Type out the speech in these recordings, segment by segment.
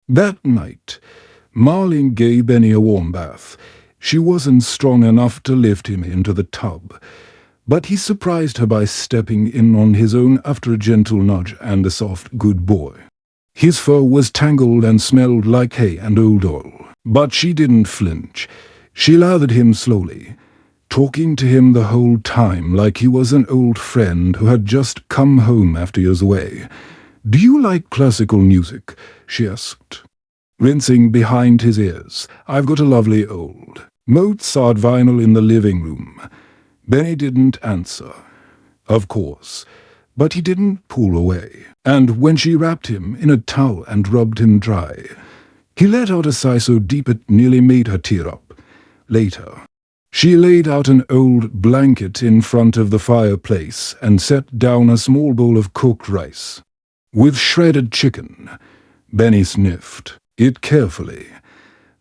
That night, Marlene gave Benny a warm bath. She wasn't strong enough to lift him into the tub, but he surprised her by stepping in on his own after a gentle nudge and a soft "good boy." His fur was tangled and smelled like hay and old oil, but she didn't flinch. She lathered him slowly, talking to him the whole time like he was an old friend who had just come home after years away. "Do you like classical music?" she asked, rinsing behind his ears. "I've got a lovely old Mozart vinyl in the living room." Benny didn't answer, of course, but he didn't pull away. And when she wrapped him in a towel and rubbed him dry, he let out a sigh so deep it nearly made her tear up. Later, she laid out an old blanket in front of the fireplace and set down a small bowl of cooked rice with shredded chicken. Benny sniffed it carefully,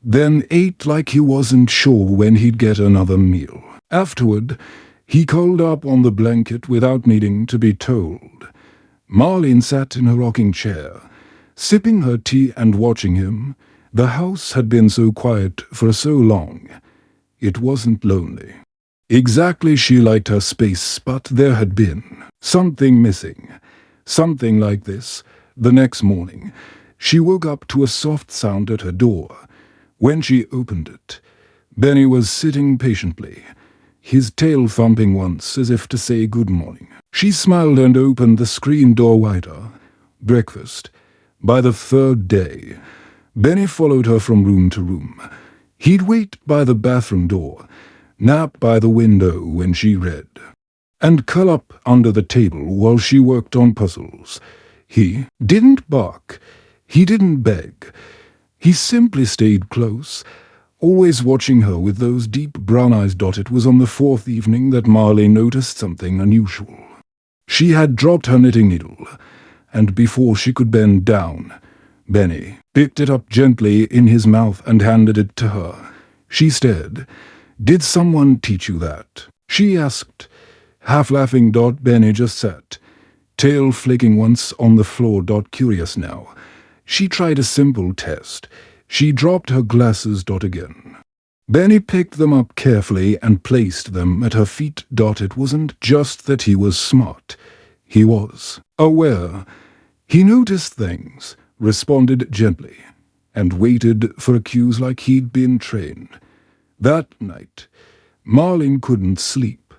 then ate like he wasn't sure when he'd get another meal. Afterward, he curled up on the blanket without needing to be told. Marlene sat in her rocking chair, sipping her tea and watching him. The house had been so quiet for so long. It wasn't lonely. Exactly, she liked her space, but there had been something missing. Something like this. The next morning, she woke up to a soft sound at her door. When she opened it, Benny was sitting patiently, his tail thumping once as if to say good morning. She smiled and opened the screen door wider. Breakfast. By the third day, Benny followed her from room to room. He'd wait by the bathroom door, nap by the window when she read, and curl up under the table while she worked on puzzles. He didn't bark. He didn't beg. He simply stayed close, always watching her with those deep brown eyes. It was on the fourth evening that Marlene noticed something unusual. She had dropped her knitting needle, and before she could bend down, Benny picked it up gently in his mouth and handed it to her. She stared. "Did someone teach you that?" she asked, half laughing. Benny just sat, tail flicking once on the floor. Curious now. She tried a simple test. She dropped her glasses. Again. Benny picked them up carefully and placed them at her feet. It wasn't just that he was smart. He was aware. He noticed things, responded gently, and waited for cues like he'd been trained. That night, Marlene couldn't sleep.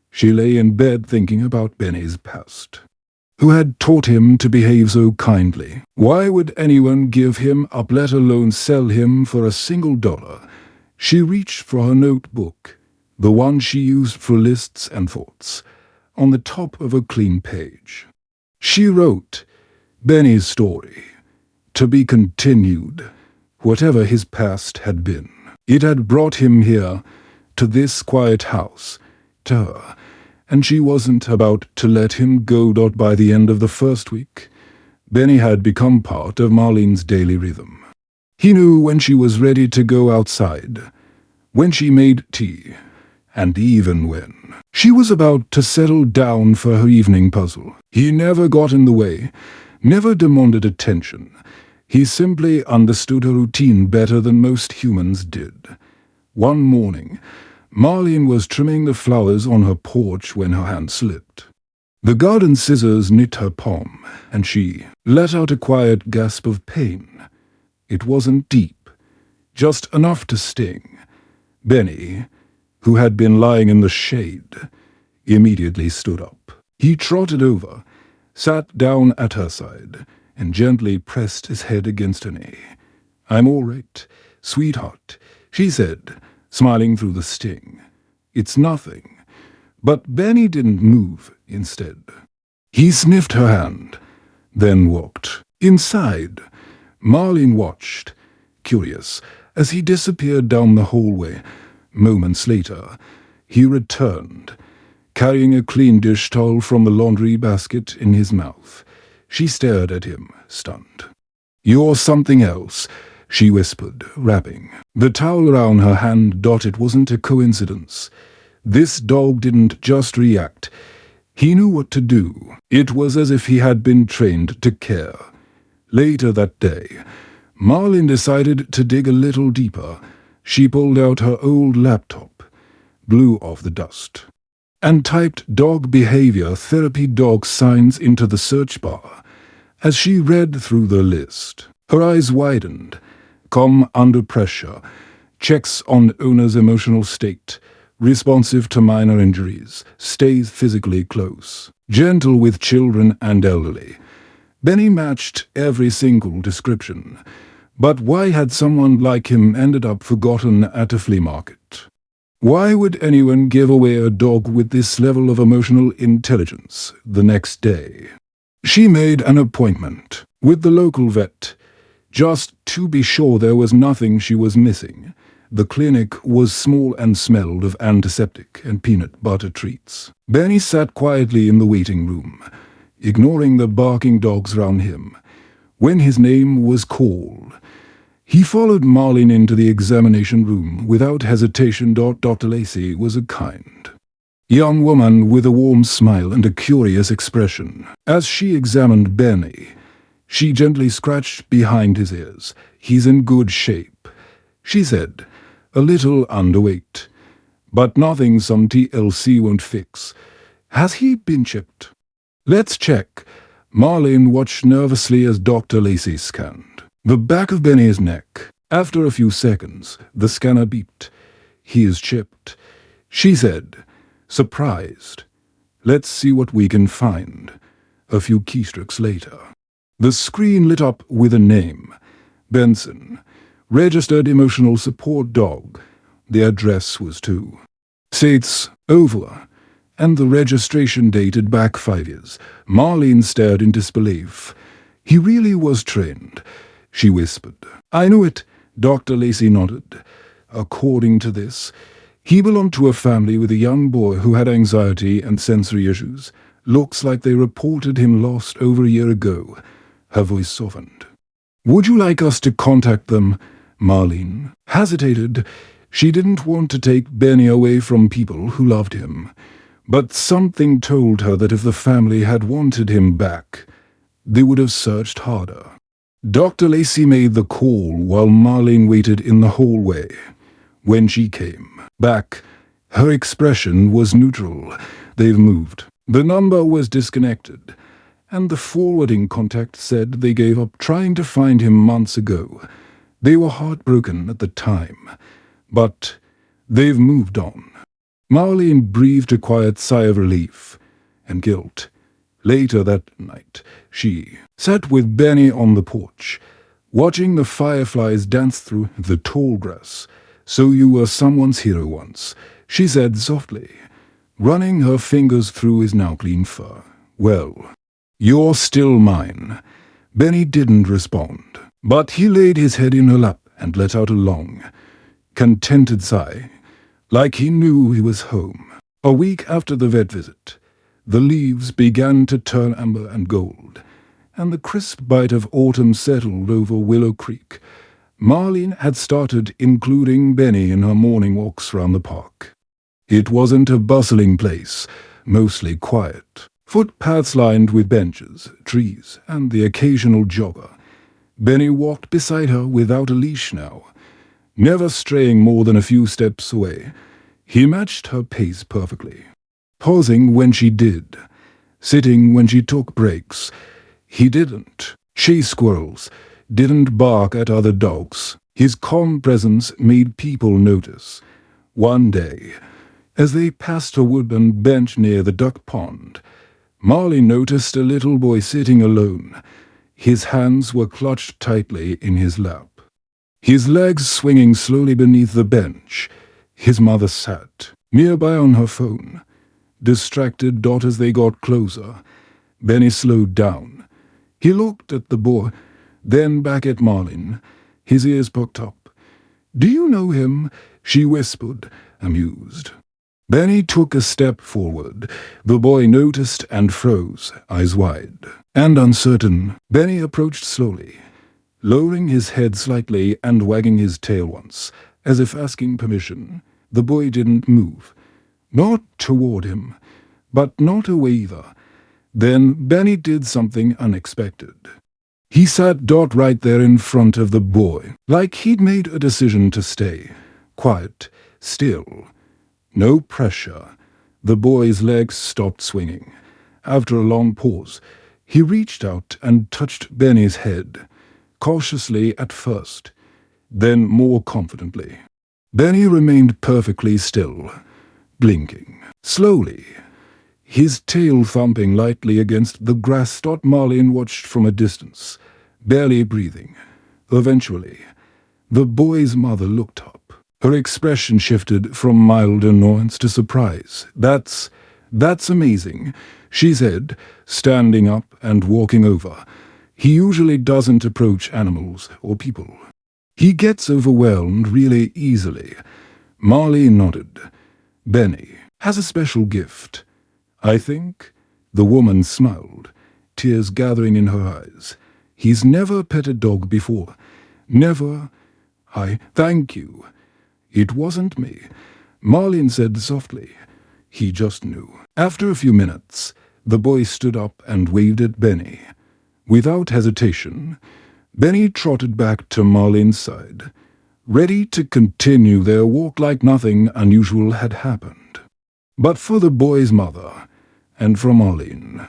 She lay in bed thinking about Benny's past. Who had taught him to behave so kindly? Why would anyone give him up, let alone sell him for a single dollar? She reached for her notebook, the one she used for lists and thoughts, on the top of a clean page. She wrote, "Benny's story, to be continued, whatever his past had been. It had brought him here, to this quiet house, to her, and she wasn't about to let him go. By the end of the first week, Benny had become part of Marlene's daily rhythm. He knew when she was ready to go outside, when she made tea, and even when she was about to settle down for her evening puzzle. He never got in the way, never demanded attention. He simply understood her routine better than most humans did. One morning, Marlene was trimming the flowers on her porch when her hand slipped. The garden scissors nipped her palm, and she let out a quiet gasp of pain. It wasn't deep, just enough to sting. Benny, who had been lying in the shade, immediately stood up. He trotted over, sat down at her side, and gently pressed his head against her knee. "I'm all right, sweetheart," she said, smiling through the sting. "It's nothing." But Benny didn't move. Instead, he sniffed her hand, then walked inside. Marlene watched, curious, as he disappeared down the hallway. Moments later, he returned, carrying a clean dish towel from the laundry basket in his mouth. She stared at him, stunned. "You're something else," she whispered, wrapping the towel around her hand. It wasn't a coincidence. This dog didn't just react. He knew what to do. It was as if he had been trained to care. Later that day, Marlin decided to dig a little deeper. She pulled out her old laptop, blew off the dust, and typed dog behavior therapy dog signs into the search bar. As she read through the list, her eyes widened. Calm under pressure, checks on owner's emotional state, responsive to minor injuries, stays physically close, gentle with children and elderly. Benny matched every single description. But why had someone like him ended up forgotten at a flea market? Why would anyone give away a dog with this level of emotional intelligence the next day? She made an appointment with the local vet, just to be sure there was nothing she was missing. The clinic was small and smelled of antiseptic and peanut butter treats. Benny sat quietly in the waiting room, ignoring the barking dogs round him. When his name was called, he followed Marlin into the examination room without hesitation. Dr. Lacey was a kind young woman with a warm smile and a curious expression. As she examined Benny, she gently scratched behind his ears. "He's in good shape," she said, "a little underweight, but nothing some TLC won't fix. Has he been chipped?" "Let's check." Marlin watched nervously as Dr. Lacey scanned the back of Benny's neck. After a few seconds, the scanner beeped. "He is chipped," she said, surprised. "Let's see what we can find." A few keystrokes later, the screen lit up with a name. Benson, registered emotional support dog. The address was too. States over, and the registration dated back 5 years. Marlene stared in disbelief. "He really was trained," she whispered. "I knew it," Dr. Lacey nodded. "According to this, he belonged to a family with a young boy who had anxiety and sensory issues. Looks like they reported him lost over a year ago." Her voice softened. "Would you like us to contact them?" Marlene hesitated. She didn't want to take Benny away from people who loved him. But something told her that if the family had wanted him back, they would have searched harder. Dr. Lacey made the call while Marlene waited in the hallway. When she came back, her expression was neutral. "They've moved." The number was disconnected, and the forwarding contact said they gave up trying to find him months ago. They were heartbroken at the time, but they've moved on. Marlene breathed a quiet sigh of relief and guilt. Later that night, she sat with Benny on the porch, watching the fireflies dance through the tall grass. "So you were someone's hero once," she said softly, running her fingers through his now clean fur. "Well, you're still mine." Benny didn't respond, but he laid his head in her lap and let out a long, contented sigh, like he knew he was home. A week after the vet visit, the leaves began to turn amber and gold, and the crisp bite of autumn settled over Willow Creek. Marlene had started including Benny in her morning walks round the park. It wasn't a bustling place, mostly quiet. Footpaths lined with benches, trees, and the occasional jogger. Benny walked beside her without a leash now, never straying more than a few steps away. He matched her pace perfectly, pausing when she did, sitting when she took breaks. He didn't chase squirrels, didn't bark at other dogs. His calm presence made people notice. One day, as they passed a wooden bench near the duck pond, Marley noticed a little boy sitting alone. His hands were clutched tightly in his lap, his legs swinging slowly beneath the bench. His mother sat nearby on her phone, distracted. As they got closer, Benny slowed down. He looked at the boy, then back at Marlene, his ears perked up. "Do you know him?" she whispered, amused. Benny took a step forward. The boy noticed and froze, eyes wide and uncertain. Benny approached slowly, lowering his head slightly and wagging his tail once, as if asking permission. The boy didn't move. Not toward him, but not away either. Then Benny did something unexpected. He sat right there in front of the boy, like he'd made a decision to stay. Quiet, still, no pressure. The boy's legs stopped swinging. After a long pause, he reached out and touched Benny's head, cautiously at first, then more confidently. Benny remained perfectly still, blinking, slowly, his tail thumping lightly against the grass. Marlene watched from a distance, barely breathing. Eventually, the boy's mother looked up. Her expression shifted from mild annoyance to surprise. That's amazing," she said, standing up and walking over. "He usually doesn't approach animals or people. He gets overwhelmed really easily." Marley nodded. "Benny has a special gift, I think." The woman smiled, tears gathering in her eyes. "He's never pet a dog before. Never. Thank you." "It wasn't me," Marlene said softly. He just knew. After a few minutes, the boy stood up and waved at Benny. Without hesitation, Benny trotted back to Marlene's side, ready to continue their walk like nothing unusual had happened. But for the boy's mother, and for Marlene,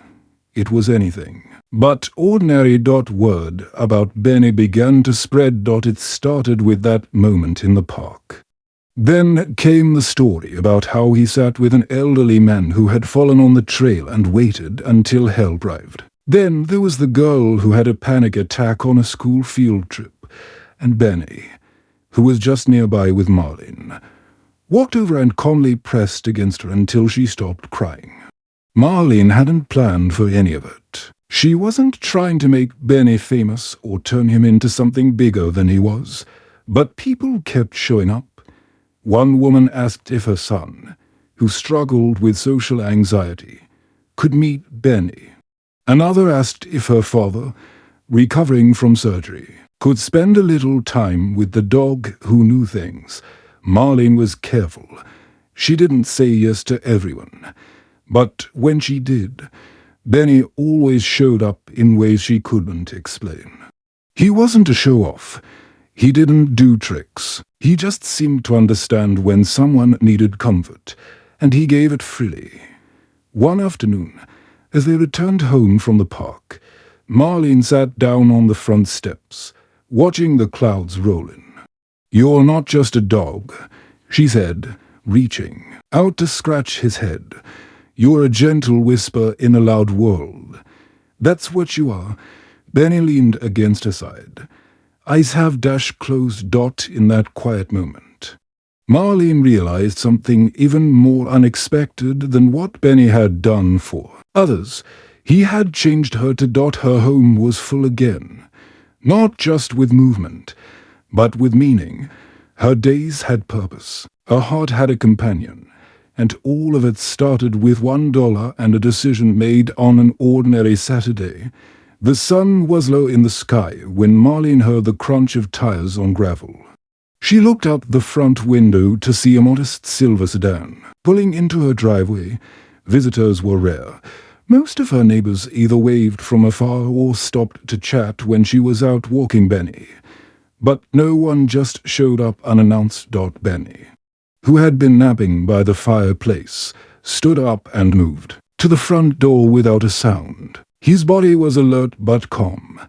it was anything but ordinary. Word about Benny began to spread. It started with that moment in the park. Then came the story about how he sat with an elderly man who had fallen on the trail and waited until help arrived. Then there was the girl who had a panic attack on a school field trip, and Benny, who was just nearby with Marlene, walked over and calmly pressed against her until she stopped crying. Marlene hadn't planned for any of it. She wasn't trying to make Benny famous or turn him into something bigger than he was, but people kept showing up. One woman asked if her son, who struggled with social anxiety, could meet Benny. Another asked if her father, recovering from surgery, could spend a little time with the dog who knew things. Marlene was careful. She didn't say yes to everyone. But when she did, Benny always showed up in ways she couldn't explain. He wasn't a show-off. He didn't do tricks. He just seemed to understand when someone needed comfort, and he gave it freely. One afternoon, as they returned home from the park, Marlene sat down on the front steps, watching the clouds roll in. "You're not just a dog," she said, reaching out to scratch his head. "You're a gentle whisper in a loud world. That's what you are." Benny leaned against her side, eyes half closed. In that quiet moment, Marlene realized something even more unexpected than what Benny had done for others. He had changed her to. Her home was full again, not just with movement, but with meaning. Her days had purpose. Her heart had a companion. And all of it started with $1 and a decision made on an ordinary Saturday. The sun was low in the sky when Marlene heard the crunch of tires on gravel. She looked out the front window to see a modest silver sedan pulling into her driveway. Visitors were rare. Most of her neighbors either waved from afar or stopped to chat when she was out walking Benny. But no one just showed up unannounced. Benny, who had been napping by the fireplace, stood up and moved to the front door without a sound. His body was alert but calm,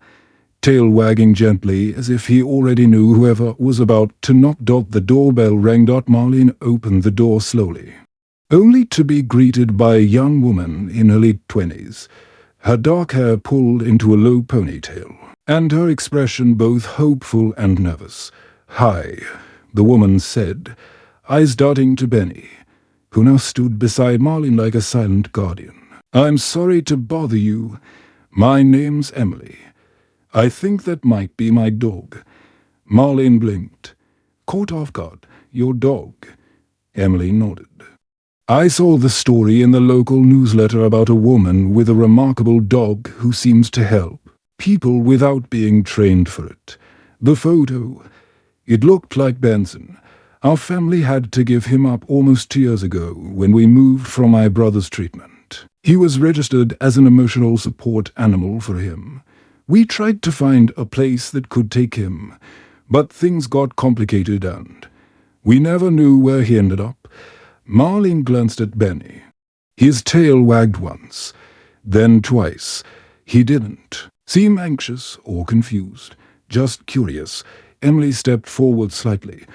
tail wagging gently as if he already knew whoever was about to knock. The doorbell rang. Marlene opened the door slowly, only to be greeted by a young woman in her late 20s, her dark hair pulled into a low ponytail, and her expression both hopeful and nervous. "Hi," the woman said, eyes darting to Benny, who now stood beside Marlene like a silent guardian. "I'm sorry to bother you. My name's Emily. I think that might be my dog." Marlene blinked, caught off guard. "Your dog?" Emily nodded. "I saw the story in the local newsletter about a woman with a remarkable dog who seems to help people without being trained for it. The photo, it looked like Benson. Our family had to give him up almost 2 years ago when we moved from my brother's treatment. He was registered as an emotional support animal for him. We tried to find a place that could take him, but things got complicated and we never knew where he ended up. Marlene glanced at Benny. His tail wagged once, then twice. He didn't seem anxious or confused, just curious. Emily stepped forward slightly.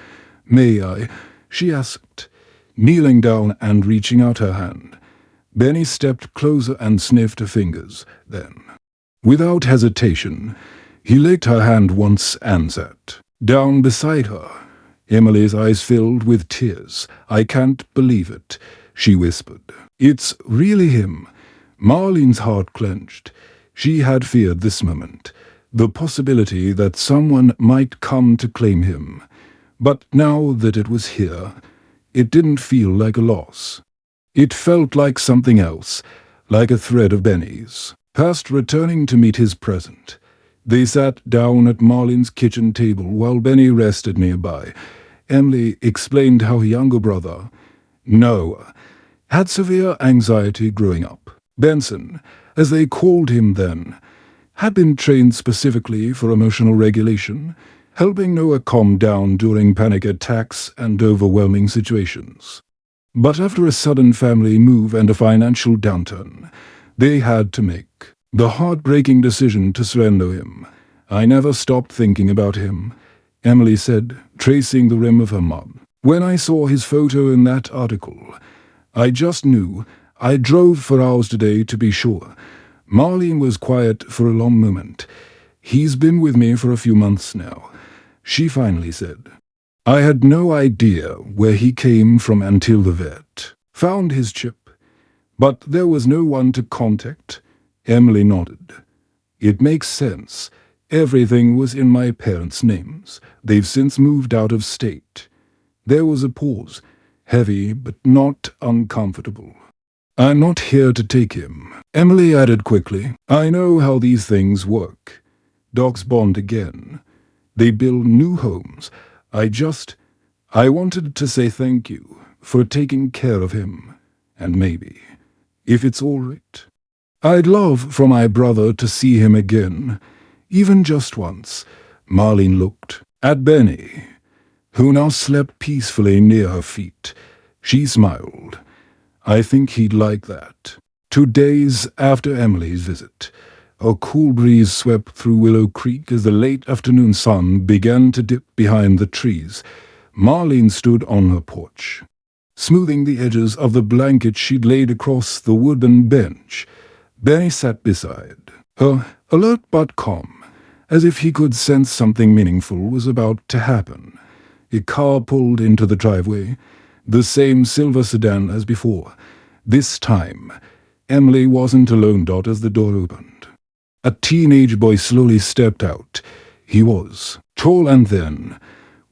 "May I?" she asked, kneeling down and reaching out her hand. Benny stepped closer and sniffed her fingers. Then, without hesitation, he licked her hand once and sat down beside her. Emily's eyes filled with tears. "I can't believe it," she whispered. "It's really him." Marlene's heart clenched. She had feared this moment, the possibility that someone might come to claim him. But now that it was here, it didn't feel like a loss. It felt like something else, like a thread of Benny's, past returning to meet his present. They sat down at Marlene's kitchen table while Benny rested nearby. Emily explained how her younger brother, Noah, had severe anxiety growing up. Benson, as they called him then, had been trained specifically for emotional regulation, helping Noah calm down during panic attacks and overwhelming situations. But after a sudden family move and a financial downturn, they had to make the heartbreaking decision to surrender him. "I never stopped thinking about him," Emily said, tracing the rim of her mug. "When I saw his photo in that article, I just knew. I drove for hours today to be sure." Marlene was quiet for a long moment. "He's been with me for a few months now," she finally said. "I had no idea where he came from until the vet found his chip. But there was no one to contact." Emily nodded. "It makes sense. Everything was in my parents' names. They've since moved out of state." There was a pause, heavy but not uncomfortable. "I'm not here to take him," Emily added quickly. "I know how these things work. Dogs bond again. They build new homes. I wanted to say thank you for taking care of him. And maybe, if it's all right, I'd love for my brother to see him again, even just once." Marlene looked at Benny, who now slept peacefully near her feet. She smiled. "I think he'd like that." 2 days after Emily's visit, a cool breeze swept through Willow Creek as the late afternoon sun began to dip behind the trees. Marlene stood on her porch, smoothing the edges of the blanket she'd laid across the wooden bench. Benny sat beside her, alert but calm, as if he could sense something meaningful was about to happen. A car pulled into the driveway, the same silver sedan as before. This time, Emily wasn't alone. As the door opened, a teenage boy slowly stepped out. He was tall and thin,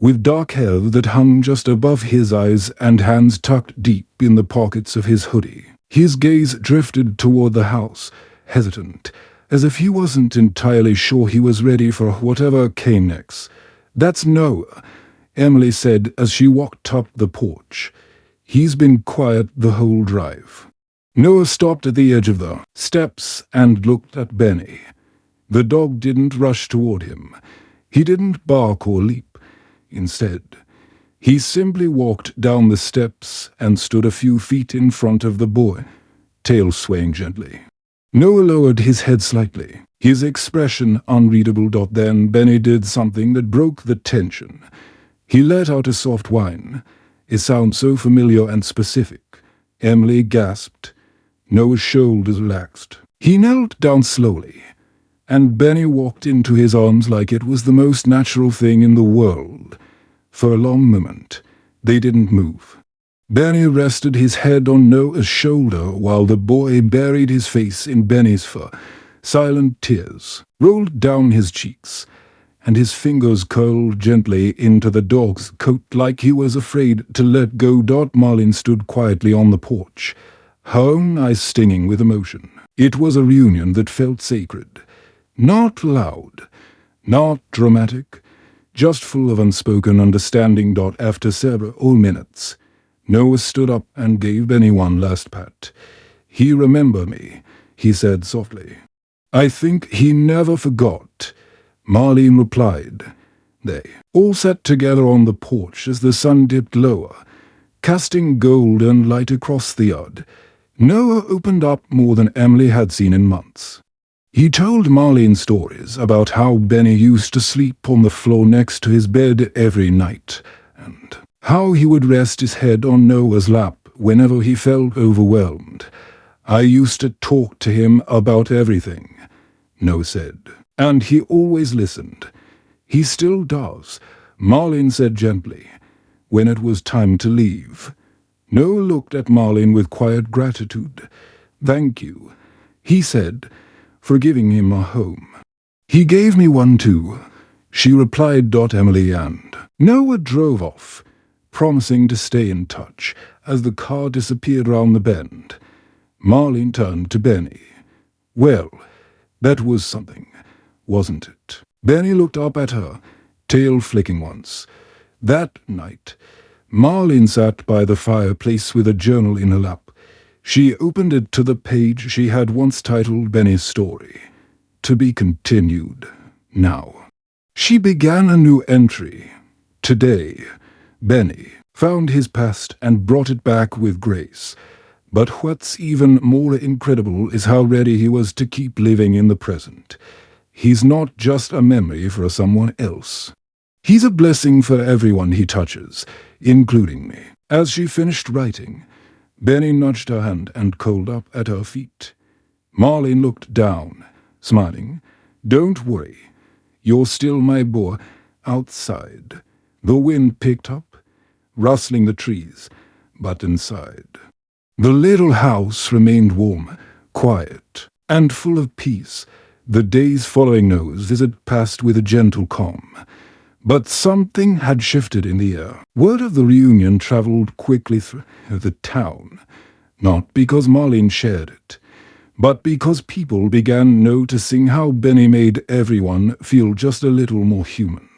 with dark hair that hung just above his eyes and hands tucked deep in the pockets of his hoodie. His gaze drifted toward the house, hesitant, as if he wasn't entirely sure he was ready for whatever came next. "That's Noah," Emily said as she walked up the porch. "He's been quiet the whole drive." Noah stopped at the edge of the steps and looked at Benny. The dog didn't rush toward him. He didn't bark or leap. Instead, he simply walked down the steps and stood a few feet in front of the boy, tail swaying gently. Noah lowered his head slightly, his expression unreadable. Then Benny did something that broke the tension. He let out a soft whine, a sound so familiar and specific. Emily gasped. Noah's shoulders relaxed. He knelt down slowly, and Benny walked into his arms like it was the most natural thing in the world. For a long moment, they didn't move. Benny rested his head on Noah's shoulder while the boy buried his face in Benny's fur. Silent tears rolled down his cheeks, and his fingers curled gently into the dog's coat like he was afraid to let go. Marlene stood quietly on the porch, her own eyes stinging with emotion. It was a reunion that felt sacred. Not loud, not dramatic, just full of unspoken understanding. After several minutes, Noah stood up and gave Benny one last pat. "He remembered me," he said softly. "I think he never forgot," Marlene replied. They all sat together on the porch as the sun dipped lower, casting golden light across the yard. Noah opened up more than Emily had seen in months. He told Marlene stories about how Benny used to sleep on the floor next to his bed every night, and how he would rest his head on Noah's lap whenever he felt overwhelmed. "I used to talk to him about everything," Noah said, "and he always listened." "He still does," Marlene said gently, when it was time to leave. Noah looked at Marlene with quiet gratitude. "Thank you," he said, "for giving him a home." "He gave me one too," she replied. Emily and Noah drove off, promising to stay in touch as the car disappeared round the bend. Marlene turned to Benny. "Well, that was something, wasn't it?" Benny looked up at her, tail flicking once. That night, Marlene sat by the fireplace with a journal in her lap. She opened it to the page she had once titled Benny's story. To be continued. Now. She began a new entry. Today, Benny found his past and brought it back with grace. But what's even more incredible is how ready he was to keep living in the present. He's not just a memory for someone else. He's a blessing for everyone he touches, including me. As she finished writing, Benny nudged her hand and curled up at her feet. Marlene looked down, smiling. "Don't worry. You're still my boy." Outside, the wind picked up, rustling the trees, but inside, the little house remained warm, quiet, and full of peace. The days following Noah's visit passed with a gentle calm. But something had shifted in the air. Word of the reunion traveled quickly through the town, not because Marlene shared it, but because people began noticing how Benny made everyone feel just a little more human.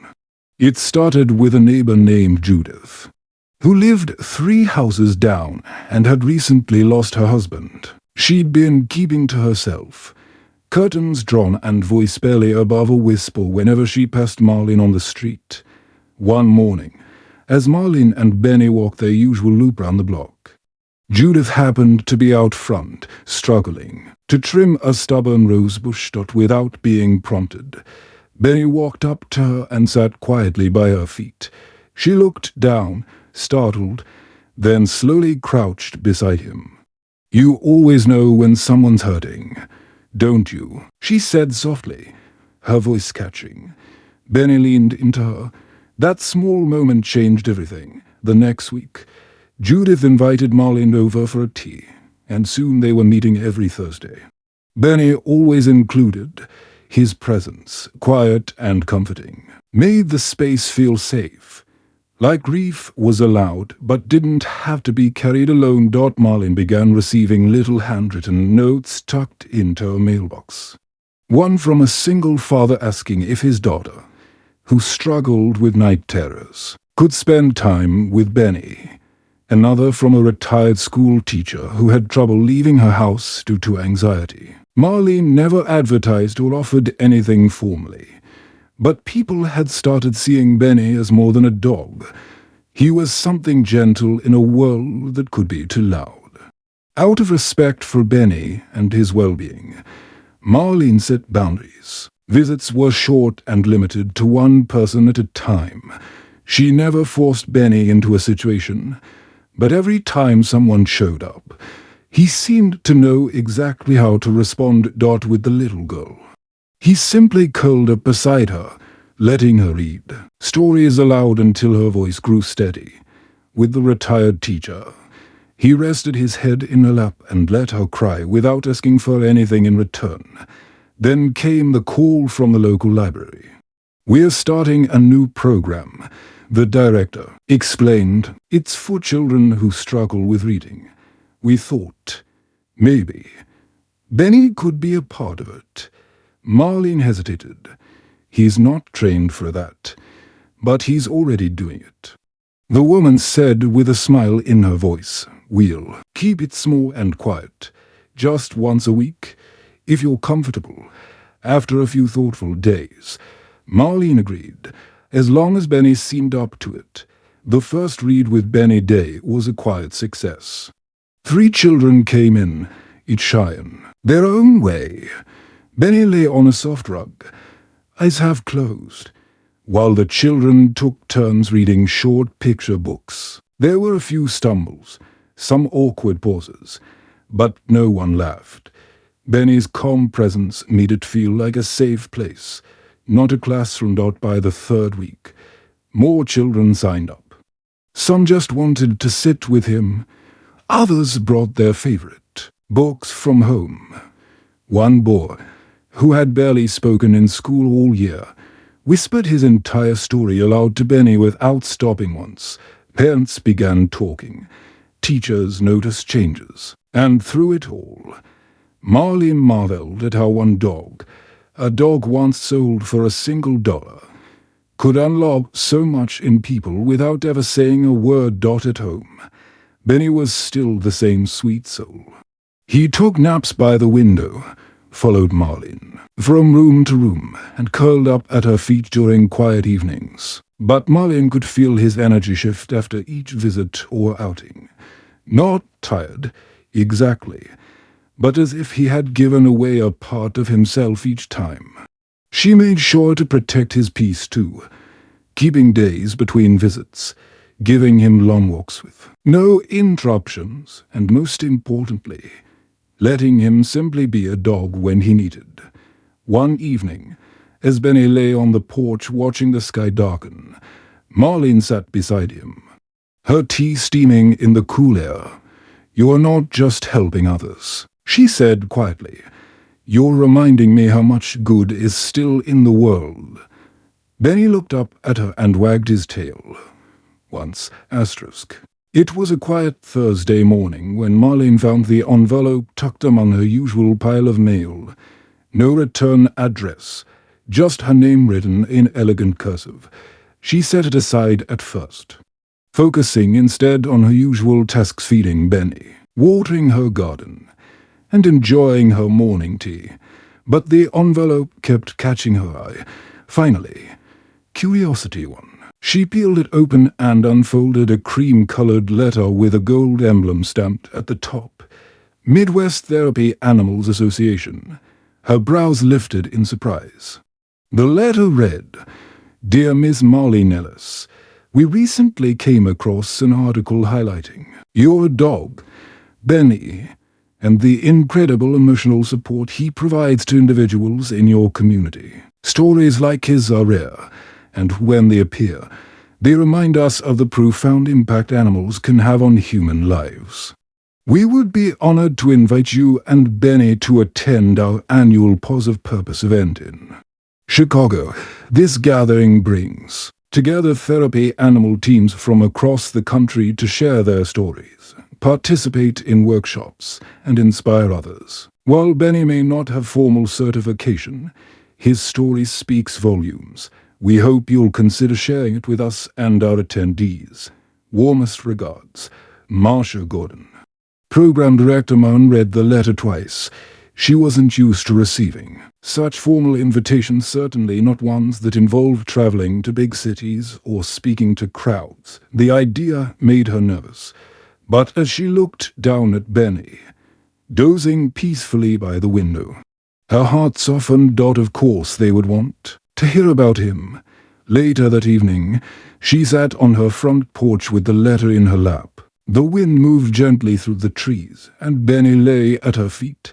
It started with a neighbor named Judith, who lived 3 houses down and had recently lost her husband. She'd been keeping to herself, curtains drawn and voice barely above a whisper whenever she passed Marlene on the street. One morning, as Marlene and Benny walked their usual loop round the block, Judith happened to be out front, struggling to trim a stubborn rosebush without being prompted. Benny walked up to her and sat quietly by her feet. She looked down, startled, then slowly crouched beside him. "You always know when someone's hurting, don't you?" she said softly, her voice catching. Benny leaned into her. That small moment changed everything. The next week, Judith invited Marlene over for a tea, and soon they were meeting every Thursday. Benny always included. His presence, quiet and comforting, made the space feel safe. Like grief was allowed, but didn't have to be carried alone. Marlene began receiving little handwritten notes tucked into her mailbox. One from a single father asking if his daughter, who struggled with night terrors, could spend time with Benny. Another from a retired school teacher who had trouble leaving her house due to anxiety. Marlene never advertised or offered anything formally, but people had started seeing Benny as more than a dog. He was something gentle in a world that could be too loud. Out of respect for Benny and his well-being, Marlene set boundaries. Visits were short and limited to one person at a time. She never forced Benny into a situation, but every time someone showed up, he seemed to know exactly how to respond. With the little girl, he simply curled up beside her, letting her read stories aloud until her voice grew steady. With the retired teacher, he rested his head in her lap and let her cry without asking for anything in return. Then came the call from the local library. "We're starting a new program," the director explained. "It's for children who struggle with reading. We thought, maybe, Benny could be a part of it." Marlene hesitated. "He's not trained for that, but he's already doing it." The woman said with a smile in her voice, "We'll keep it small and quiet. Just once a week. if you're comfortable. After a few thoughtful days, Marlene agreed, as long as Benny seemed up to it. The first read with Benny Day was a quiet success. 3 children came in, each shy in their own way. Benny lay on a soft rug, eyes half closed, while the children took turns reading short picture books. There were a few stumbles, some awkward pauses, but no one laughed. Benny's calm presence made it feel like a safe place, not a classroom dot by the 3rd week. More children signed up. Some just wanted to sit with him. Others brought their favorite books from home. One boy, who had barely spoken in school all year, whispered his entire story aloud to Benny without stopping once. Parents began talking. Teachers noticed changes. And through it all, Marlene marveled at how one dog, a dog once sold for $1, could unlock so much in people without ever saying a word. At home, Benny was still the same sweet soul. He took naps by the window, followed Marlene from room to room, and curled up at her feet during quiet evenings. But Marlene could feel his energy shift after each visit or outing. Not tired, exactly, but as if he had given away a part of himself each time. She made sure to protect his peace too, keeping days between visits, giving him long walks with no interruptions, and most importantly, letting him simply be a dog when he needed. One evening, as Benny lay on the porch watching the sky darken, Marlene sat beside him, her tea steaming in the cool air. "You're not just helping others," she said quietly. "You're reminding me how much good is still in the world." Benny looked up at her and wagged his tail. Once, asterisk. It was a quiet Thursday morning when Marlene found the envelope tucked among her usual pile of mail. No return address, just her name written in elegant cursive. She set it aside at first, focusing instead on her usual tasks, feeding Benny, watering her garden, and enjoying her morning tea. But the envelope kept catching her eye. Finally, curiosity won. She peeled it open and unfolded a cream-colored letter with a gold emblem stamped at the top. Midwest Therapy Animals Association. Her brows lifted in surprise. The letter read, "Dear Miss Marlene Ellis, we recently came across an article highlighting your dog, Benny, and the incredible emotional support he provides to individuals in your community. Stories like his are rare, and when they appear, they remind us of the profound impact animals can have on human lives. We would be honored to invite you and Benny to attend our annual Pause of Purpose event in Chicago. This gathering brings together therapy animal teams from across the country to share their stories, participate in workshops, and inspire others. While Benny may not have formal certification, his story speaks volumes. We hope you'll consider sharing it with us and our attendees. Warmest regards, Marsha Gordon." Program Director Mon read the letter twice. She wasn't used to receiving such formal invitations, certainly not ones that involved traveling to big cities or speaking to crowds. The idea made her nervous. But as she looked down at Benny, dozing peacefully by the window, her heart softened. Of course they would want to hear about him. Later that evening, she sat on her front porch with the letter in her lap. The wind moved gently through the trees, and Benny lay at her feet,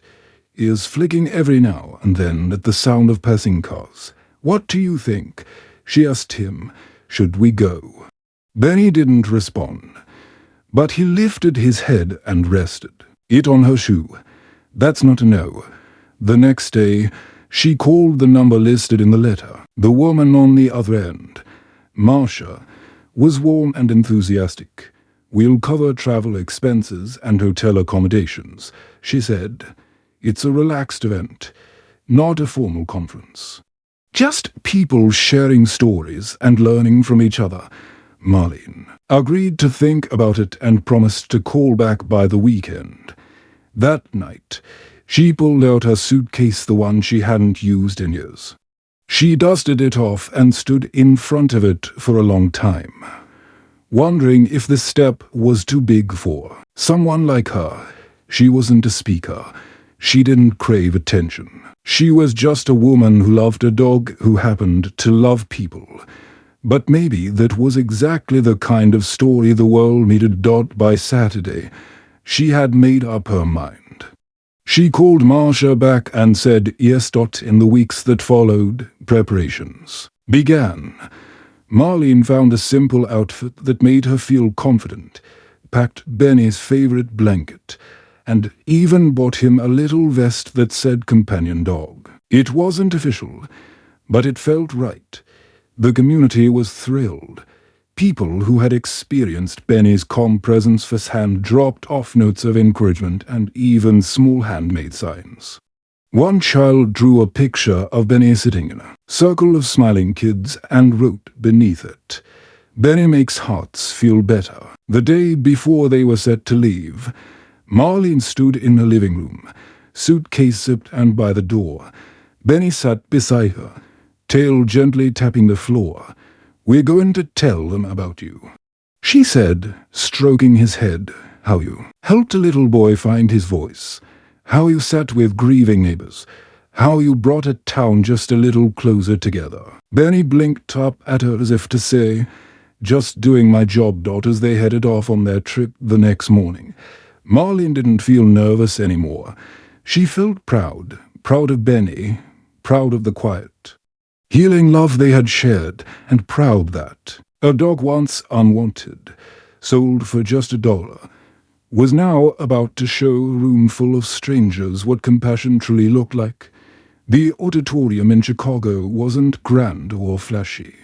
ears flicking every now and then at the sound of passing cars. "What do you think?" she asked him. "Should we go?" Benny didn't respond, but he lifted his head and rested it on her shoe. "That's not a no." The next day, she called the number listed in the letter. The woman on the other end, Marsha, was warm and enthusiastic. "We'll cover travel expenses and hotel accommodations," she said. "It's a relaxed event, not a formal conference. Just people sharing stories and learning from each other." Marlene agreed to think about it and promised to call back by the weekend. That night, She pulled out her suitcase, the one she hadn't used in years. She dusted it off and stood in front of it for a long time, wondering if the step was too big for someone like her. She wasn't a speaker. She didn't crave attention. She was just a woman who loved a dog who happened to love people. But maybe that was exactly the kind of story the world needed. By Saturday, she had made up her mind. She called Marcia back and said yes. In the weeks that followed, preparations began. Marlene found a simple outfit that made her feel confident, packed Benny's favorite blanket, and even bought him a little vest that said companion dog. It wasn't official, but it felt right. The community was thrilled. People who had experienced Benny's calm presence firsthand dropped off notes of encouragement and even small handmade signs. One child drew a picture of Benny sitting in a circle of smiling kids and wrote beneath it, "Benny makes hearts feel better." The day before they were set to leave, Marlene stood in the living room, suitcase zipped, and by the door, Benny sat beside her, tail gently tapping the floor. "We're going to tell them about you," she said, stroking his head. "How you helped a little boy find his voice. How you sat with grieving neighbors. How you brought a town just a little closer together." Benny blinked up at her as if to say, "Just doing my job." As they headed off on their trip the next morning, Marlene didn't feel nervous anymore. She felt proud of Benny, proud of the quiet, healing love they had shared, and proud that a dog once unwanted, sold for just $1, was now about to show a room full of strangers what compassion truly looked like. The auditorium in Chicago wasn't grand or flashy,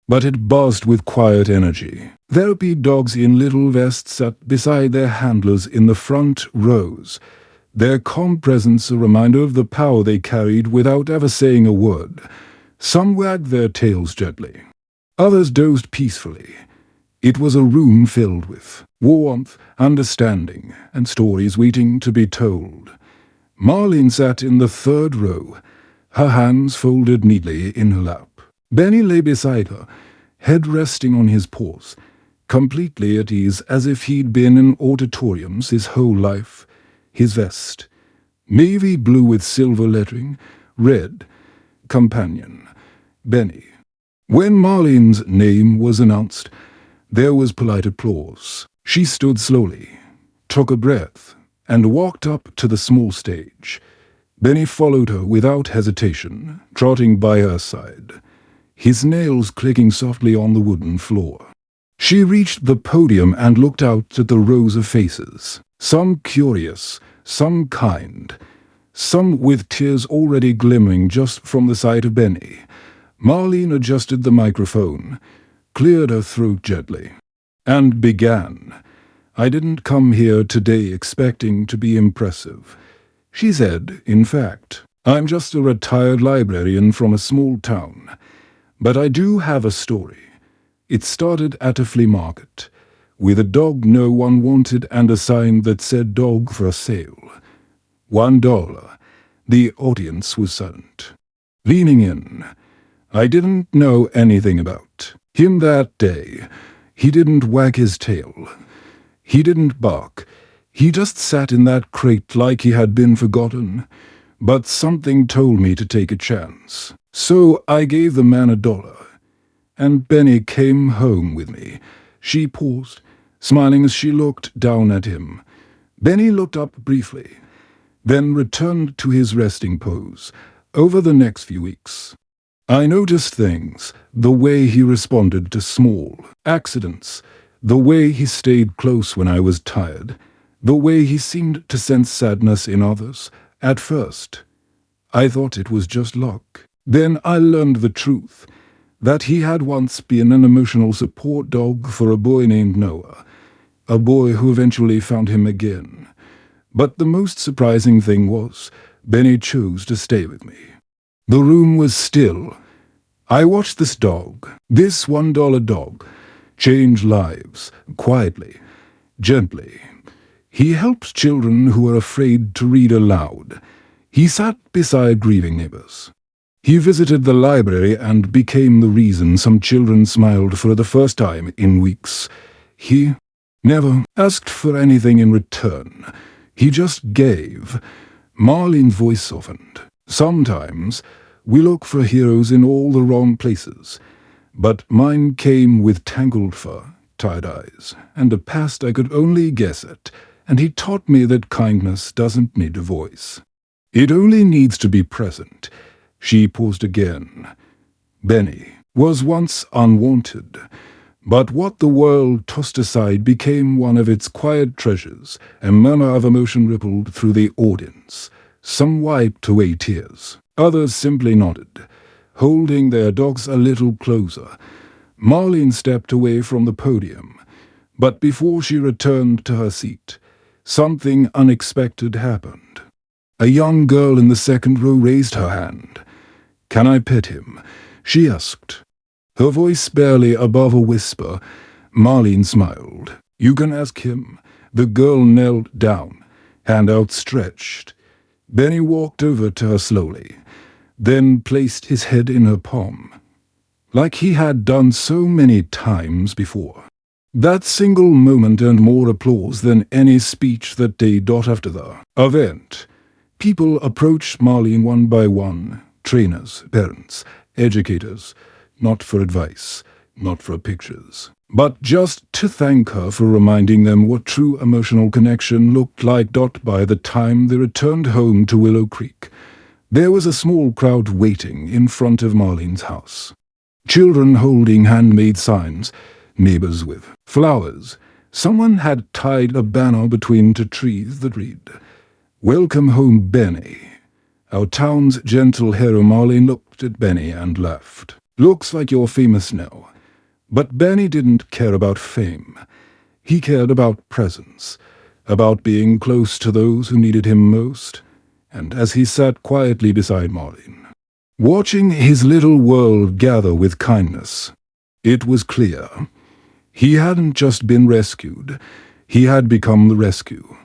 but it buzzed with quiet energy. Therapy dogs in little vests sat beside their handlers in the front rows, their calm presence a reminder of the power they carried without ever saying a word. Some wagged their tails gently. Others dozed peacefully. It was a room filled with warmth, understanding, and stories waiting to be told. Marlene sat in the third row, her hands folded neatly in her lap. Benny lay beside her, head resting on his paws, completely at ease, as if he'd been in auditoriums his whole life. His vest, navy blue with silver lettering, read, "Companion, Benny." When Marlene's name was announced, there was polite applause. She stood slowly, took a breath, and walked up to the small stage. Benny followed her without hesitation, trotting by her side, his nails clicking softly on the wooden floor. She reached the podium and looked out at the rows of faces, some curious, some kind, some with tears already glimmering just from the sight of Benny. Marlene adjusted the microphone, cleared her throat gently, and began. "I didn't come here today expecting to be impressive," she said. "In fact, I'm just a retired librarian from a small town. But I do have a story. It started at a flea market, with a dog no one wanted and a sign that said dog for sale. $1. The audience was silent, leaning in. I didn't know anything about him that day. He didn't wag his tail. He didn't bark. He just sat in that crate like he had been forgotten. But something told me to take a chance. So I gave the man $1. And Benny came home with me." She paused, smiling as she looked down at him. Benny looked up briefly, then returned to his resting pose. Over the next few weeks, I noticed things, the way he responded to small accidents, the way he stayed close when I was tired, the way he seemed to sense sadness in others. At first, I thought it was just luck. Then I learned the truth, that he had once been an emotional support dog for a boy named Noah, a boy who eventually found him again. But the most surprising thing was, Benny chose to stay with me. The room was still. I watched this dog, this $1 dog, change lives, quietly, gently. He helps children who are afraid to read aloud, He sat beside grieving neighbors. He visited the library and became the reason some children smiled for the first time in weeks. He never asked for anything in return. He just gave. Marlene's voice softened. Sometimes we look for heroes in all the wrong places, but mine came with tangled fur, tired eyes, and a past I could only guess at, and he taught me that kindness doesn't need a voice. It only needs to be present. She paused again. Benny was once unwanted, but what the world tossed aside became one of its quiet treasures. A murmur of emotion rippled through the audience. Some wiped away tears. Others simply nodded, holding their dogs a little closer. Marlene stepped away from the podium, but before she returned to her seat, something unexpected happened. A young girl in the second row raised her hand. "Can I pet him?" she asked. Her voice barely above a whisper. Marlene smiled. "You can ask him." The girl knelt down, hand outstretched. Benny walked over to her slowly, then placed his head in her palm, like he had done so many times before. That single moment earned more applause than any speech that day. After the event, people approached Marlene one by one. Trainers, parents, educators, not for advice, not for pictures, but just to thank her for reminding them what true emotional connection looked like. By the time they returned home to Willow Creek, there was a small crowd waiting in front of Marlene's house. Children holding handmade signs, neighbors with flowers. Someone had tied a banner between two trees that read, "Welcome home, Benny." Our town's gentle hero. Marlene looked at Benny and laughed. "Looks like you're famous now." But Benny didn't care about fame. He cared about presence, about being close to those who needed him most. And as he sat quietly beside Marlene, watching his little world gather with kindness, it was clear he hadn't just been rescued, he had become the rescue.